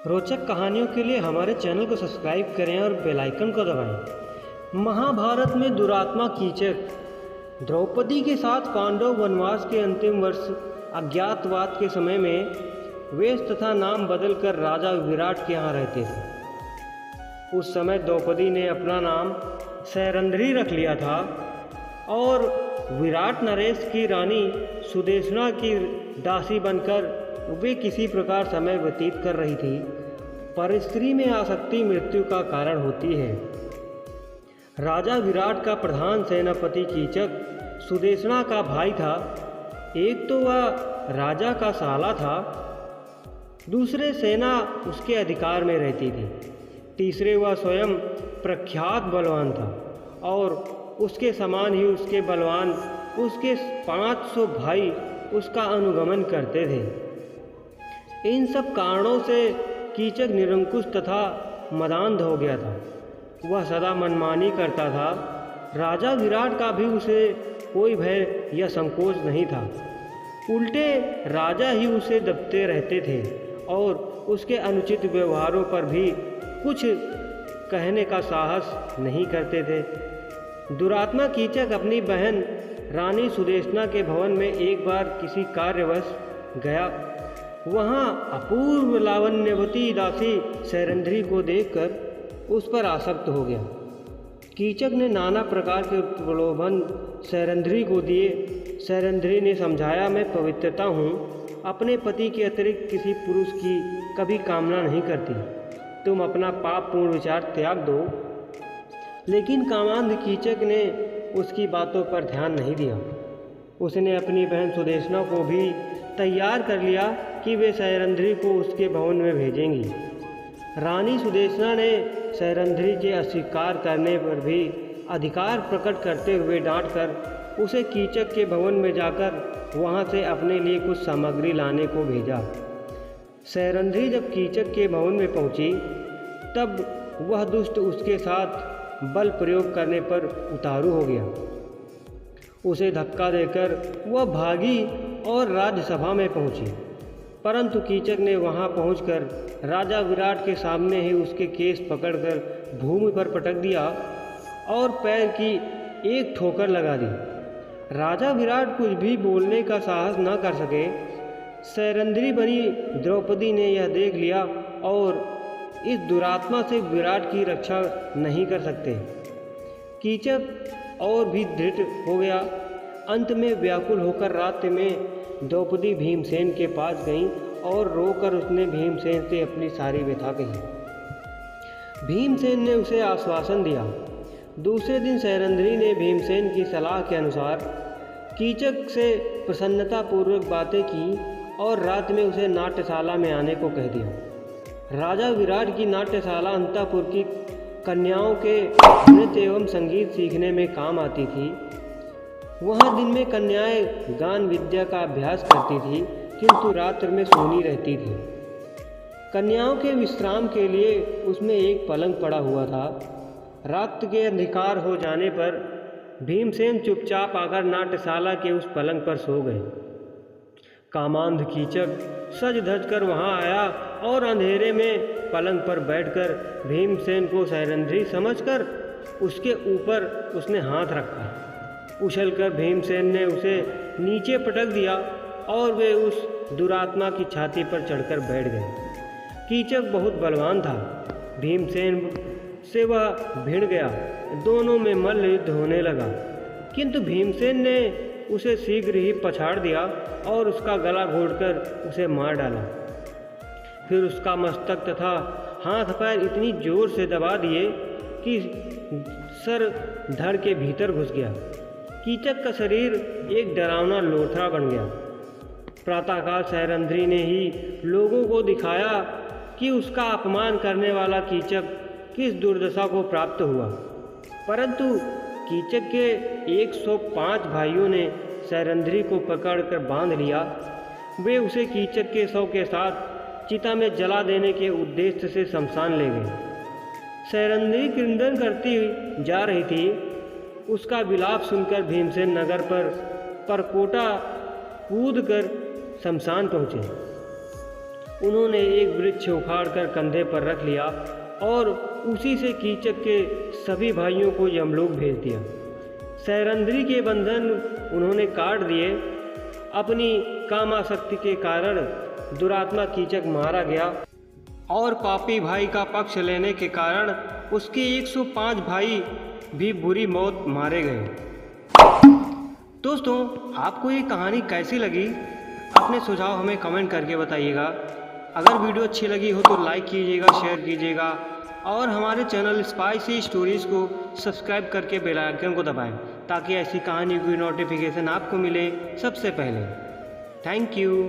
रोचक कहानियों के लिए हमारे चैनल को सब्सक्राइब करें और बेल आइकन को दबाएं। महाभारत में दुरात्मा कीचक द्रौपदी के साथ पांडव वनवास के अंतिम वर्ष अज्ञातवास के समय में वेश तथा नाम बदलकर राजा विराट के यहाँ रहते थे। उस समय द्रौपदी ने अपना नाम सैरंध्री रख लिया था और विराट नरेश की रानी सुदेशना की दासी बनकर वे किसी प्रकार समय व्यतीत कर रही थी। पर स्त्री में आसक्ति मृत्यु का कारण होती है। राजा विराट का प्रधान सेनापति कीचक सुदेशना का भाई था। एक तो वह राजा का साला था, दूसरे सेना उसके अधिकार में रहती थी, तीसरे वह स्वयं प्रख्यात बलवान था और उसके समान ही उसके बलवान उसके 500 भाई उसका अनुगमन करते थे। इन सब कारणों से कीचक निरंकुश तथा मदान्ध हो गया था। वह सदा मनमानी करता था। राजा विराट का भी उसे कोई भय या संकोच नहीं था। उल्टे राजा ही उसे दबते रहते थे और उसके अनुचित व्यवहारों पर भी कुछ कहने का साहस नहीं करते थे। दुरात्मा कीचक अपनी बहन रानी सुदेशना के भवन में एक बार किसी कार्यवश गया। वहाँ अपूर्व लावण्यवती दासी सैरंध्री को देखकर उस पर आसक्त हो गया। कीचक ने नाना प्रकार के प्रलोभन सैरंध्री को दिए। सैरंध्री ने समझाया, मैं पवित्रता हूँ, अपने पति के अतिरिक्त किसी पुरुष की कभी कामना नहीं करती, तुम अपना पापपूर्ण विचार त्याग दो। लेकिन कामांध कीचक ने उसकी बातों पर ध्यान नहीं दिया। उसने अपनी बहन सुदेशना को भी तैयार कर लिया कि वे सैरंध्री को उसके भवन में भेजेंगी। रानी सुदेशना ने सैरंध्री के अस्वीकार करने पर भी अधिकार प्रकट करते हुए डांटकर उसे कीचक के भवन में जाकर वहां से अपने लिए कुछ सामग्री लाने को भेजा। सैरंध्री जब कीचक के भवन में पहुंची तब वह दुष्ट उसके साथ बल प्रयोग करने पर उतारू हो गया। उसे धक्का देकर वह भागी और राज्यसभा में पहुंची, परंतु कीचक ने वहां पहुंचकर राजा विराट के सामने ही उसके केस पकड़कर भूमि पर पटक दिया और पैर की एक ठोकर लगा दी। राजा विराट कुछ भी बोलने का साहस न कर सके। सैरंध्री बनी द्रौपदी ने यह देख लिया और इस दुरात्मा से विराट की रक्षा नहीं कर सकते। कीचक और भी दृढ़ हो गया। अंत में व्याकुल होकर रात्रि में द्रौपदी भीमसेन के पास गई और रोकर उसने भीमसेन से अपनी सारी व्यथा कही। भीमसेन ने उसे आश्वासन दिया। दूसरे दिन सैरंध्री ने भीमसेन की सलाह के अनुसार कीचक से प्रसन्नतापूर्वक बातें की और रात में उसे नाट्यशाला में आने को कह दिया। राजा विराट की नाट्यशाला अंतःपुर की कन्याओं के नृत्य एवं संगीत सीखने में काम आती थी। वहाँ दिन में कन्याएं गान विद्या का अभ्यास करती थी, किंतु रात्र में सोनी रहती थी। कन्याओं के विश्राम के लिए उसमें एक पलंग पड़ा हुआ था। रात के अंधकार हो जाने पर भीमसेन चुपचाप आकर नाट्यशाला के उस पलंग पर सो गए। कामांध कीचक सज धज कर वहाँ आया और अंधेरे में पलंग पर बैठकर भीमसेन को सैरंध्री समझकर उसके ऊपर उसने हाथ रखा। उछलकर भीमसेन ने उसे नीचे पटक दिया और वे उस दुरात्मा की छाती पर चढ़कर बैठ गए। कीचक बहुत बलवान था। भीमसेन से वह भिड़ गया। दोनों में मल्ल युद्ध होने लगा, किंतु भीमसेन ने उसे शीघ्र ही पछाड़ दिया और उसका गला घोंटकर उसे मार डाला। फिर उसका मस्तक तथा हाथ पैर इतनी जोर से दबा दिए कि सर धड़ के भीतर घुस गया। कीचक का शरीर एक डरावना लोथड़ा बन गया। प्रातःकाल सैरंध्री ने ही लोगों को दिखाया कि उसका अपमान करने वाला कीचक किस दुर्दशा को प्राप्त हुआ, परंतु कीचक के 105 भाइयों ने सैरंध्री को पकड़कर बांध लिया। वे उसे कीचक के शव के साथ चिता में जला देने के उद्देश्य से शमशान ले गए। सैरंध्री क्रंदन करती जा रही थी। उसका विलाप सुनकर भीमसेन नगर पर परकोटा कूद कर शमशान पहुँचे। उन्होंने एक वृक्ष उखाड़कर कंधे पर रख लिया और उसी से कीचक के सभी भाइयों को यमलोक भेज दिया। सैरंध्री के बंधन उन्होंने काट दिए। अपनी कामासक्ति के कारण दुरात्मा कीचक मारा गया और पापी भाई का पक्ष लेने के कारण उसके 105 भाई भी बुरी मौत मारे गए। दोस्तों, आपको ये कहानी कैसी लगी? अपने सुझाव हमें कमेंट करके बताइएगा। अगर वीडियो अच्छी लगी हो तो लाइक कीजिएगा, शेयर कीजिएगा और हमारे चैनल स्पाइसी स्टोरीज़ को सब्सक्राइब करके बेल आइकन को दबाएं ताकि ऐसी कहानी की नोटिफिकेशन आपको मिले सबसे पहले। Thank you.